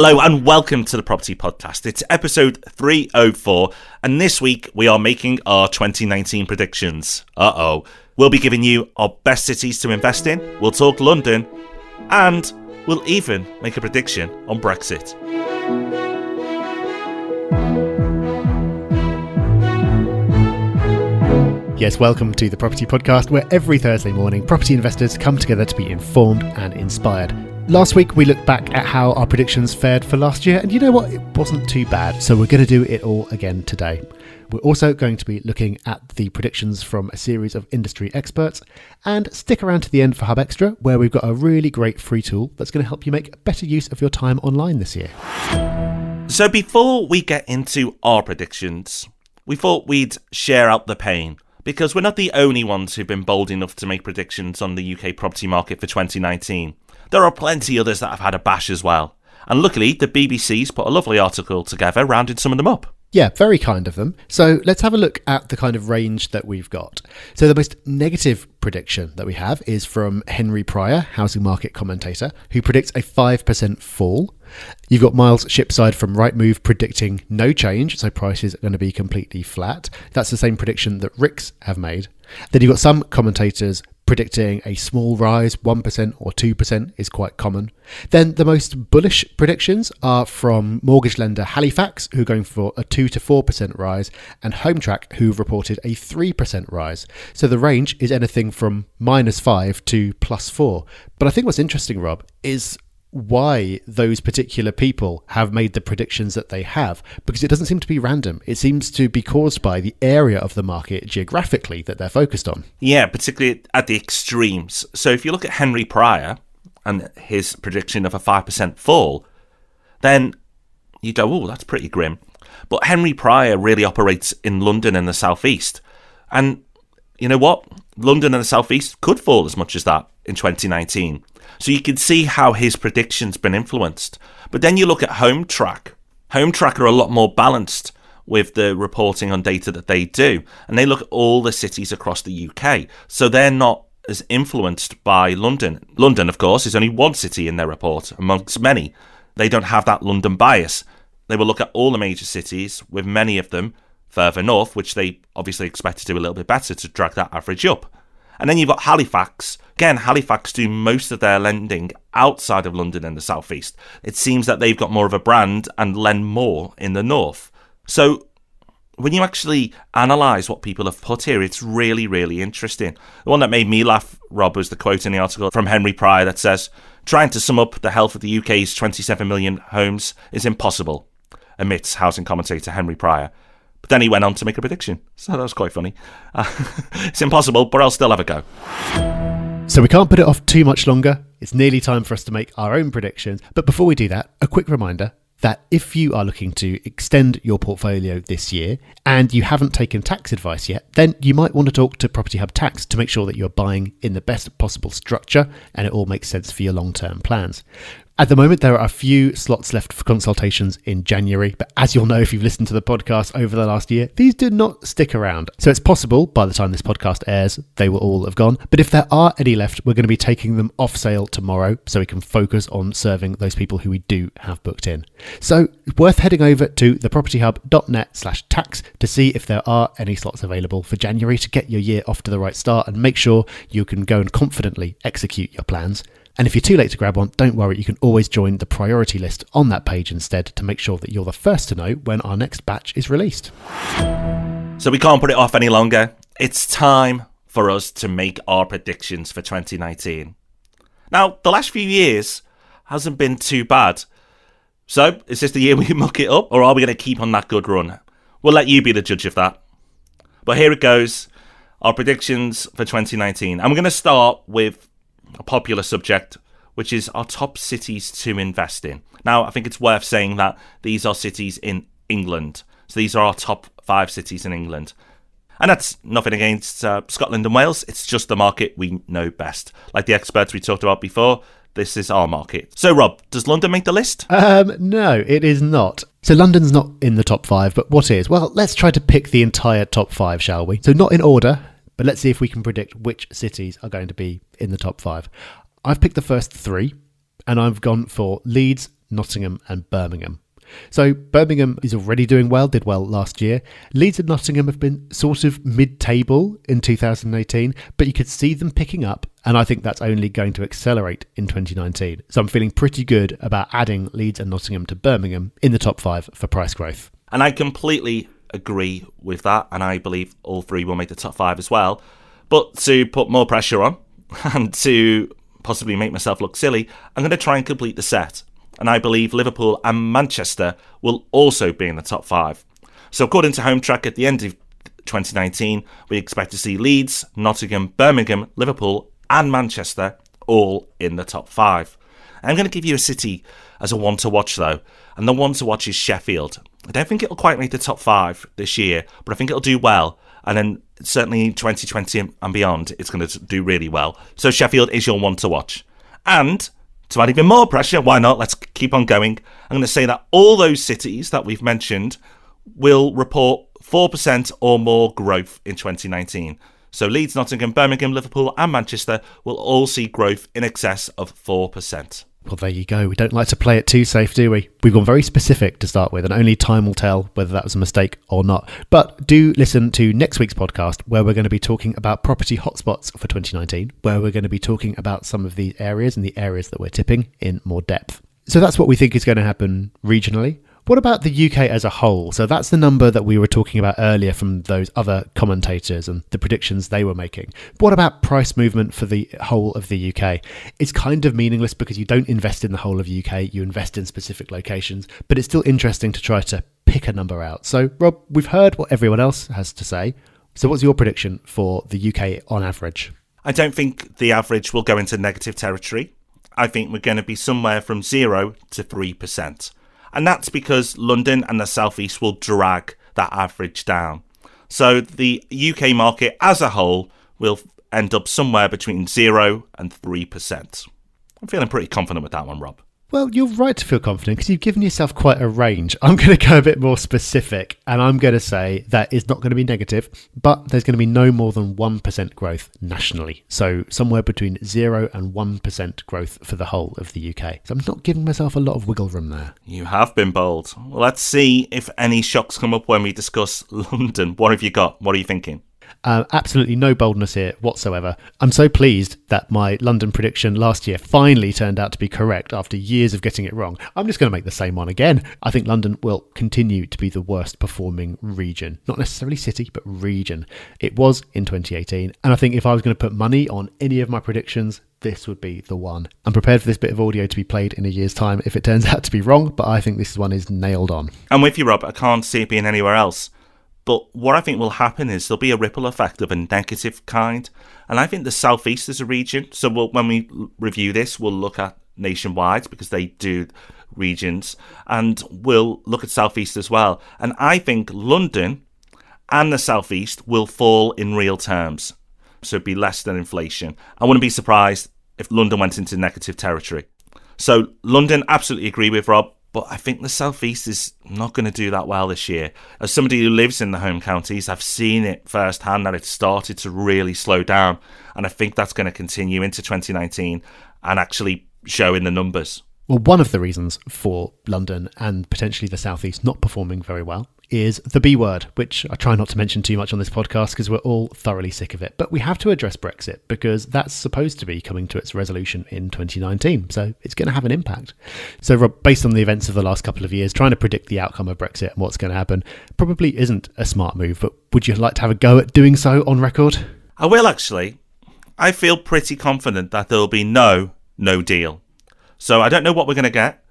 Hello and welcome to the Property Podcast. It's episode 304 and this week we are making our 2019 predictions. We'll be giving you our best cities to invest in, we'll talk London, and we'll even make a prediction on Brexit. Yes, welcome to the Property Podcast, where every Thursday morning property investors come together to be informed and inspired. Last week we looked back at how our predictions fared for last year, and you know what? It wasn't too bad, so we're going to do it all again today. We're also going to be looking at the predictions from a series of industry experts, and stick around to the end for Hub Extra, where we've got a really great free tool that's going to help you make better use of your time online this year. So before we get into our predictions, we thought we'd share out the pain, because we're not the only ones who've been bold enough to make predictions on the UK property market for 2019. There are plenty others that have had a bash as well. And luckily, the BBC's put a lovely article together rounding some of them up. Yeah, very kind of them. So let's have a look at the kind of range that we've got. So the most negative prediction that we have is from Henry Pryor, housing market commentator, who predicts a 5% fall. You've got Miles Shipside from Rightmove predicting no change, so prices are going to be completely flat. That's the same prediction that Ricks have made. Then you've got some commentators predicting a small rise, 1% or 2% is quite common. Then the most bullish predictions are from mortgage lender Halifax, who are going for a 2 to 4% rise, and HomeTrack, who've reported a 3% rise. So the range is anything from -5 to +4. But I think what's interesting, Rob, is why those particular people have made the predictions that they have, because it doesn't seem to be random. It seems to be caused by the area of the market geographically that they're focused on. Yeah, particularly at the extremes. So if you look at Henry Pryor and his prediction of a 5% fall, then you go, oh, that's pretty grim. But Henry Pryor really operates in London and the southeast. And you know what? London and the southeast could fall as much as that in 2019. So you can see how his prediction's been influenced. But then you look at HomeTrack. HomeTrack are a lot more balanced with the reporting on data that they do. And they look at all the cities across the UK. So they're not as influenced by London. London, of course, is only one city in their report amongst many. They don't have that London bias. They will look at all the major cities, with many of them further north, which they obviously expect to do a little bit better to drag that average up. And then you've got Halifax. Again, Halifax do most of their lending outside of London and the southeast. It seems that they've got more of a brand and lend more in the north. So when you actually analyse what people have put here, it's really, really interesting. The one that made me laugh, Rob, was the quote in the article from Henry Pryor that says, "Trying to sum up the health of the UK's 27 million homes is impossible," admits housing commentator Henry Pryor. But then he went on to make a prediction. So that was quite funny. It's impossible, but I'll still have a go. So we can't put it off too much longer. It's nearly time for us to make our own predictions. But before we do that, a quick reminder that if you are looking to extend your portfolio this year and you haven't taken tax advice yet, then you might want to talk to Property Hub Tax to make sure that you're buying in the best possible structure and it all makes sense for your long-term plans. At the moment, there are a few slots left for consultations in January, but as you'll know if you've listened to the podcast over the last year, these do not stick around. So it's possible by the time this podcast airs, they will all have gone. But if there are any left, we're going to be taking them off sale tomorrow so we can focus on serving those people who we do have booked in. So it's worth heading over to thepropertyhub.net/tax to see if there are any slots available for January to get your year off to the right start and make sure you can go and confidently execute your plans. And if you're too late to grab one, don't worry, you can always join the priority list on that page instead to make sure that you're the first to know when our next batch is released. So we can't put it off any longer. It's time for us to make our predictions for 2019. Now, the last few years hasn't been too bad. So, is this the year we muck it up, or are we going to keep on that good run? We'll let you be the judge of that. But here it goes, our predictions for 2019. And we're going to start with a popular subject, which is our top cities to invest in. Now, I think it's worth saying that these are cities in England. So these are our top 5 cities in England. And that's nothing against Scotland and Wales. It's just the market we know best. Like the experts we talked about before, this is our market. So, Rob, does London make the list? No, it is not. So London's not in the top 5, but what is? Well, let's try to pick the entire top 5, shall we? So not in order, but let's see if we can predict which cities are going to be in the top 5. I've picked the first 3, and I've gone for Leeds, Nottingham and Birmingham. So Birmingham is already doing well, did well last year. Leeds and Nottingham have been sort of mid-table in 2018, but you could see them picking up, and I think that's only going to accelerate in 2019. So I'm feeling pretty good about adding Leeds and Nottingham to Birmingham in the top 5 for price growth. And I completely agree with that, and I believe all 3 will make the top 5 as well. But to put more pressure on, and to possibly make myself look silly, I'm going to try and complete the set. And I believe Liverpool and Manchester will also be in the top 5. So according to Home Track, at the end of 2019, we expect to see Leeds, Nottingham, Birmingham, Liverpool and Manchester all in the top 5. I'm going to give you a city as a one to watch though, and the one to watch is Sheffield. I don't think it'll quite make the top 5 this year, but I think it'll do well. And then certainly in 2020 and beyond, it's going to do really well. So Sheffield is your one to watch. And to add even more pressure, why not? Let's keep on going. I'm going to say that all those cities that we've mentioned will report 4% or more growth in 2019. So Leeds, Nottingham, Birmingham, Liverpool and Manchester will all see growth in excess of 4%. Well, there you go. We don't like to play it too safe, do we? We've gone very specific to start with, and only time will tell whether that was a mistake or not. But do listen to next week's podcast, where we're going to be talking about property hotspots for 2019, where we're going to be talking about some of these areas and the areas that we're tipping in more depth. So that's what we think is going to happen regionally. What about the UK as a whole? So that's the number that we were talking about earlier from those other commentators and the predictions they were making. What about price movement for the whole of the UK? It's kind of meaningless because you don't invest in the whole of the UK, you invest in specific locations, but it's still interesting to try to pick a number out. So Rob, we've heard what everyone else has to say. So what's your prediction for the UK on average? I don't think the average will go into negative territory. I think we're going to be somewhere from 0 to 3%. And that's because London and the South East will drag that average down. So the UK market as a whole will end up somewhere between 0 and 3%. I'm feeling pretty confident with that one, Rob. Well, you're right to feel confident because you've given yourself quite a range. I'm going to go a bit more specific, and I'm going to say that it's not going to be negative, but there's going to be no more than 1% growth nationally. So somewhere between 0 and 1% growth for the whole of the UK. So I'm not giving myself a lot of wiggle room there. You have been bold. Well, let's see if any shocks come up when we discuss London. What have you got? What are you thinking? Absolutely no boldness here whatsoever. I'm so pleased that my London prediction last year finally turned out to be correct after years of getting it wrong. I'm just going to make the same one again. I think London will continue to be the worst performing region. Not necessarily city, but region. It was in 2018. And I think if I was going to put money on any of my predictions, this would be the one. I'm prepared for this bit of audio to be played in a year's time if it turns out to be wrong, but I think this one is nailed on. I'm with you, Rob. I can't see it being anywhere else. But what I think will happen is there'll be a ripple effect of a negative kind. And I think the South East is a region. So when we review this, we'll look at nationwide because they do regions. And we'll look at South East as well. And I think London and the South East will fall in real terms. So it'd be less than inflation. I wouldn't be surprised if London went into negative territory. So London, absolutely agree with Rob. But I think the South East is not going to do that well this year. As somebody who lives in the home counties, I've seen it firsthand that it's started to really slow down. And I think that's going to continue into 2019 and actually show in the numbers. Well, one of the reasons for London and potentially the South East not performing very well is the B word, which I try not to mention too much on this podcast because we're all thoroughly sick of it. But we have to address Brexit because that's supposed to be coming to its resolution in 2019. So it's going to have an impact. So Rob, based on the events of the last couple of years, trying to predict the outcome of Brexit and what's going to happen probably isn't a smart move. But would you like to have a go at doing so on record? I will actually. I feel pretty confident that there will be no deal. So I don't know what we're going to get,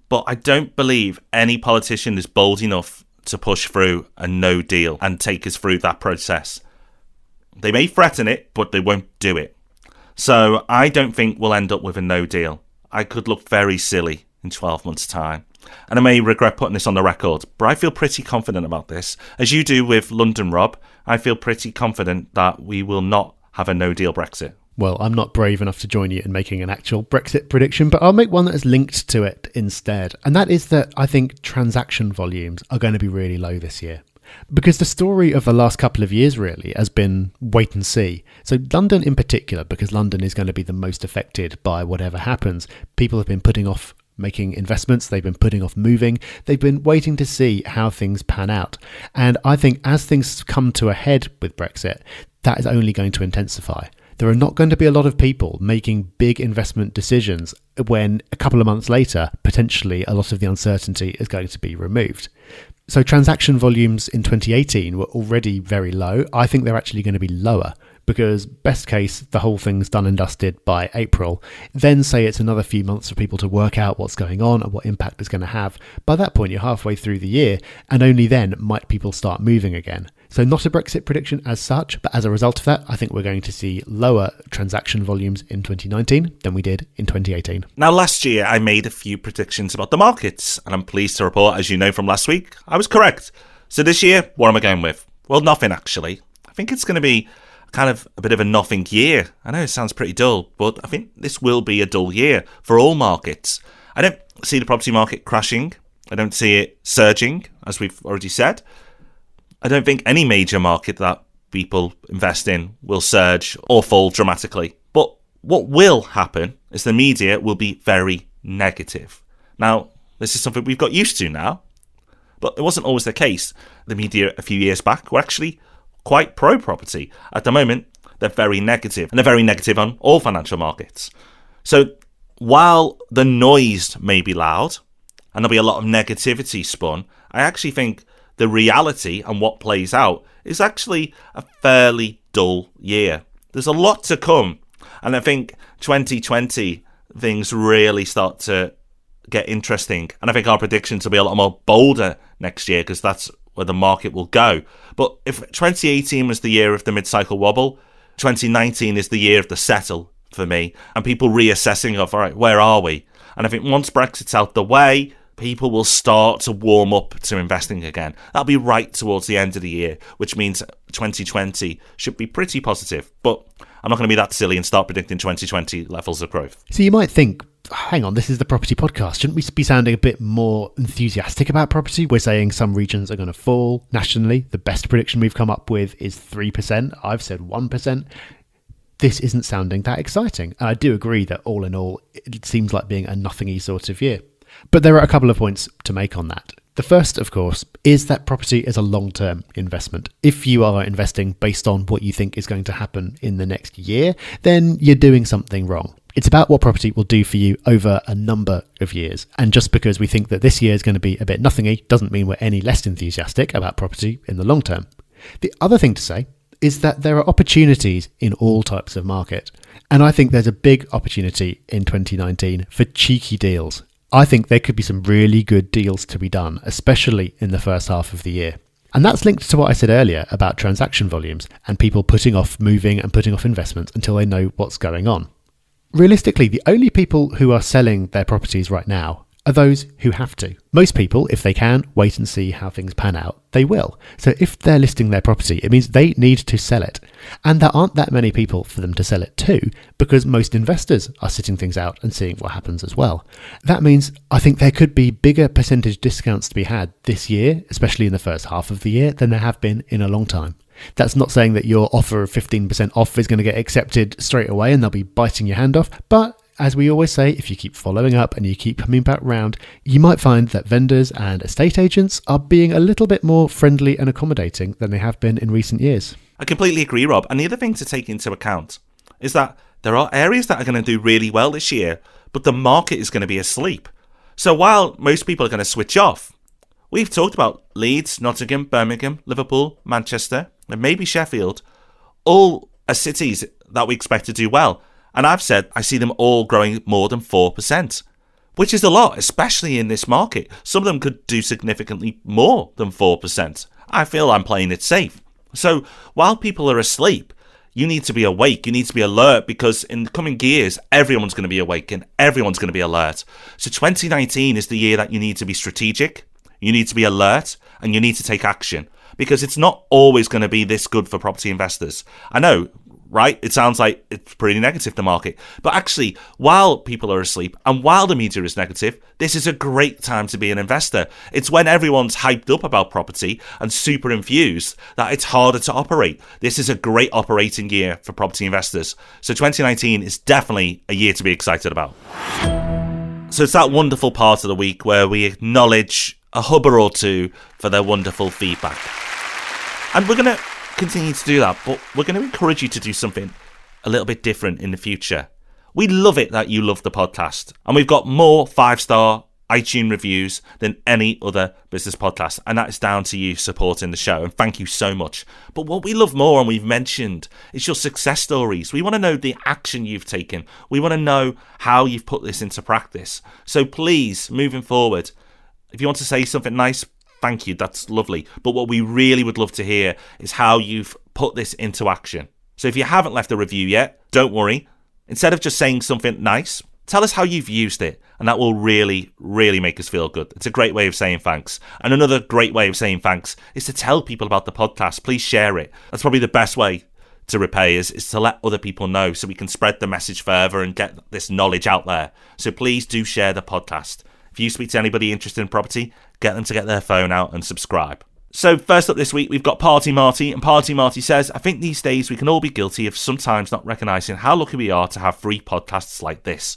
but I don't believe any politician is bold enough to push through a no deal and take us through that process. They may threaten it, but they won't do it. So I don't think we'll end up with a no deal. I could look very silly in 12 months' time. And I may regret putting this on the record, but I feel pretty confident about this. As you do with London, Rob, I feel pretty confident that we will not have a no deal Brexit. Well, I'm not brave enough to join you in making an actual Brexit prediction, but I'll make one that is linked to it instead. And that is that I think transaction volumes are going to be really low this year. Because the story of the last couple of years really has been wait and see. So London in particular, because London is going to be the most affected by whatever happens, people have been putting off making investments. They've been putting off moving. They've been waiting to see how things pan out. And I think as things come to a head with Brexit, that is only going to intensify. There are not going to be a lot of people making big investment decisions when a couple of months later, potentially a lot of the uncertainty is going to be removed. So transaction volumes in 2018 were already very low. I think they're actually going to be lower because best case, the whole thing's done and dusted by April. Then say it's another few months for people to work out what's going on and what impact it's going to have. By that point, you're halfway through the year, and only then might people start moving again. So not a Brexit prediction as such, but as a result of that, I think we're going to see lower transaction volumes in 2019 than we did in 2018. Now, last year, I made a few predictions about the markets, and I'm pleased to report, as you know from last week, I was correct. So this year, what am I going with? Well, nothing, actually. I think it's going to be kind of a bit of a nothing year. I know it sounds pretty dull, but I think this will be a dull year for all markets. I don't see the property market crashing. I don't see it surging, as we've already said. I don't think any major market that people invest in will surge or fall dramatically. But what will happen is the media will be very negative. Now, this is something we've got used to now, but it wasn't always the case. The media a few years back were actually quite pro-property. At the moment, they're very negative, and they're very negative on all financial markets. So while the noise may be loud, and there'll be a lot of negativity spun, I actually think the reality and what plays out is actually a fairly dull year. There's a lot to come, and I think 2020 things really start to get interesting, and I think our predictions will be a lot more bolder next year because that's where the market will go. But if 2018 was the year of the mid-cycle wobble, 2019 is the year of the settle for me, and people reassessing of, all right, where are we? And I think once Brexit's out the way, people will start to warm up to investing again. That'll be right towards the end of the year, which means 2020 should be pretty positive. But I'm not going to be that silly and start predicting 2020 levels of growth. So you might think, hang on, this is the property podcast. Shouldn't we be sounding a bit more enthusiastic about property? We're saying some regions are going to fall nationally. The best prediction we've come up with is 3%. I've said 1%. This isn't sounding that exciting. And I do agree that all in all, it seems like being a nothingy sort of year. But there are a couple of points to make on that. The first, of course, is that property is a long-term investment. If you are investing based on what you think is going to happen in the next year, then you're doing something wrong. It's about what property will do for you over a number of years. And just because we think that this year is going to be a bit nothingy doesn't mean we're any less enthusiastic about property in the long term. The other thing to say is that there are opportunities in all types of market. And I think there's a big opportunity in 2019 for cheeky deals. I think there could be some really good deals to be done, especially in the first half of the year. And that's linked to what I said earlier about transaction volumes and people putting off moving and putting off investments until they know what's going on. Realistically, the only people who are selling their properties right now are those who have to. Most people, if they can, wait and see how things pan out, they will. So if they're listing their property, it means they need to sell it. And there aren't that many people for them to sell it to, because most investors are sitting things out and seeing what happens as well. That means I think there could be bigger percentage discounts to be had this year, especially in the first half of the year, than there have been in a long time. That's not saying that your offer of 15% off is going to get accepted straight away and they'll be biting your hand off, but as we always say, if you keep following up and you keep coming back round, you might find that vendors and estate agents are being a little bit more friendly and accommodating than they have been in recent years. I completely agree, Rob. And the other thing to take into account is that there are areas that are going to do really well this year, but the market is going to be asleep. So while most people are going to switch off, we've talked about Leeds, Nottingham, Birmingham, Liverpool, Manchester, and maybe Sheffield, all are cities that we expect to do well. And I've said I see them all growing more than 4%, which is a lot, especially in this market. Some of them could do significantly more than 4%. I feel I'm playing it safe. So while people are asleep, you need to be awake, you need to be alert, because in the coming years, everyone's going to be awake and everyone's going to be alert. So 2019 is the year that you need to be strategic, you need to be alert, and you need to take action, because it's not always going to be this good for property investors. I know, right? It sounds like it's pretty negative, the market. But actually, while people are asleep and while the media is negative, this is a great time to be an investor. It's when everyone's hyped up about property and super infused that it's harder to operate. This is a great operating year for property investors. So 2019 is definitely a year to be excited about. So it's that wonderful part of the week where we acknowledge a hubber or two for their wonderful feedback. And we're going to continue to do that, but we're going to encourage you to do something a little bit different in the future. We love it that you love the podcast, and we've got more 5-star iTunes reviews than any other business podcast, and that is down to you supporting the show, and thank you so much. But what we love more, and we've mentioned, is your success stories. We want to know the action you've taken. We want to know how you've put this into practice. So please, moving forward, if you want to say something nice, thank you, that's lovely. But what we really would love to hear is how you've put this into action. So if you haven't left a review yet, don't worry. Instead of just saying something nice, tell us how you've used it, and that will really, really make us feel good. It's a great way of saying thanks. And another great way of saying thanks is to tell people about the podcast. Please share it. That's probably the best way to repay is to let other people know so we can spread the message further and get this knowledge out there. So please do share the podcast. If you speak to anybody interested in property, get them to get their phone out and subscribe. So first up this week, we've got Party Marty, and Party Marty says, I think these days we can all be guilty of sometimes not recognising how lucky we are to have free podcasts like this.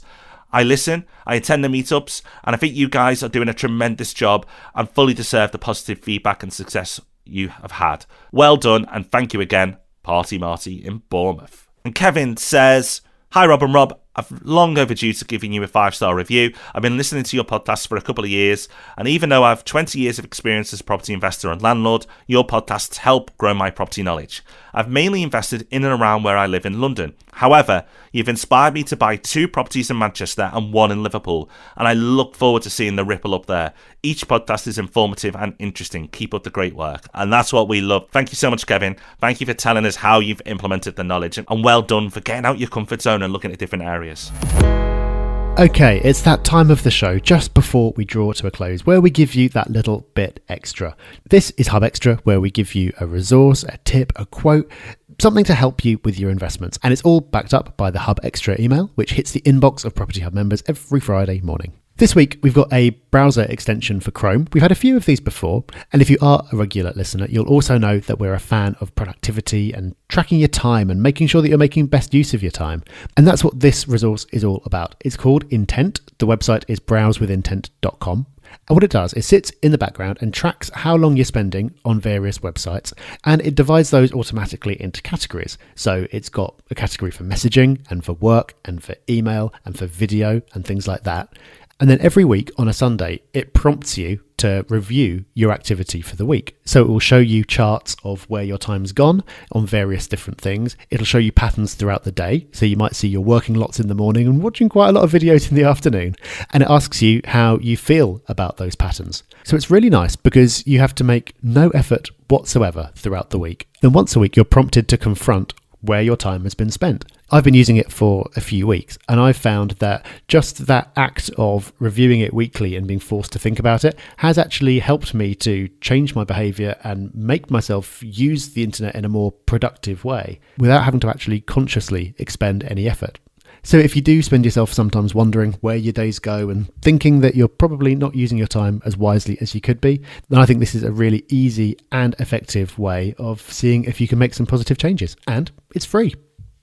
I listen, I attend the meetups, and I think you guys are doing a tremendous job and fully deserve the positive feedback and success you have had. Well done, and thank you again, Party Marty in Bournemouth. And Kevin says, hi Rob and Rob, I've long overdue to giving you a 5-star review. I've been listening to your podcast for a couple of years, and even though I've 20 years of experience as a property investor and landlord, your podcasts help grow my property knowledge. I've mainly invested in and around where I live in London. However, you've inspired me to buy 2 properties in Manchester and 1 in Liverpool, and I look forward to seeing the ripple up there. Each podcast is informative and interesting. Keep up the great work. And that's what we love. Thank you so much, Kevin. Thank you for telling us how you've implemented the knowledge, and well done for getting out your comfort zone and looking at different areas. Okay, it's that time of the show just before we draw to a close where we give you that little bit extra. This is Hub Extra, where we give you a resource, a tip, a quote, something to help you with your investments. And it's all backed up by the Hub Extra email, which hits the inbox of Property Hub members every Friday morning. This week, we've got a browser extension for Chrome. We've had a few of these before, and if you are a regular listener, you'll also know that we're a fan of productivity and tracking your time and making sure that you're making best use of your time. And that's what this resource is all about. It's called Intent. The website is browsewithintent.com. And what it does is sits in the background and tracks how long you're spending on various websites, and it divides those automatically into categories. So it's got a category for messaging and for work and for email and for video and things like that. And then every week on a Sunday, it prompts you to review your activity for the week. So it will show you charts of where your time's gone on various different things. It'll show you patterns throughout the day. So you might see you're working lots in the morning and watching quite a lot of videos in the afternoon. And it asks you how you feel about those patterns. So it's really nice because you have to make no effort whatsoever throughout the week. Then once a week, you're prompted to confront where your time has been spent. I've been using it for a few weeks, and I've found that just that act of reviewing it weekly and being forced to think about it has actually helped me to change my behaviour and make myself use the internet in a more productive way without having to actually consciously expend any effort. So if you do spend yourself sometimes wondering where your days go and thinking that you're probably not using your time as wisely as you could be, then I think this is a really easy and effective way of seeing if you can make some positive changes. And it's free.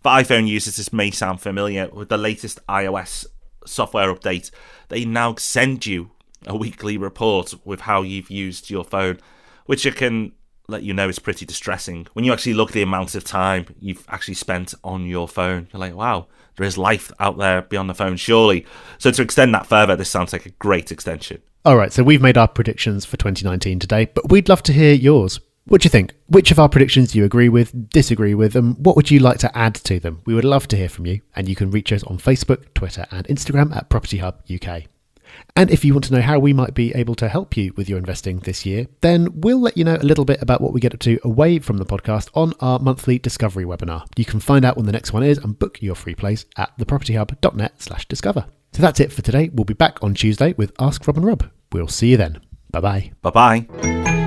For iPhone users, this may sound familiar. With the latest iOS software update, they now send you a weekly report with how you've used your phone, which it can let you know is pretty distressing. When you actually look at the amount of time you've actually spent on your phone, you're like, wow, there is life out there beyond the phone, surely. So to extend that further, this sounds like a great extension. All right, so we've made our predictions for 2019 today, but we'd love to hear yours. What do you think? Which of our predictions do you agree with, disagree with, and what would you like to add to them? We would love to hear from you, and you can reach us on Facebook, Twitter, and Instagram at Property Hub UK. And if you want to know how we might be able to help you with your investing this year, then we'll let you know a little bit about what we get up to away from the podcast on our monthly Discovery webinar. You can find out when the next one is and book your free place at thepropertyhub.net/discover. So that's it for today. We'll be back on Tuesday with Ask Rob and Rob. We'll see you then. Bye-bye. Bye-bye.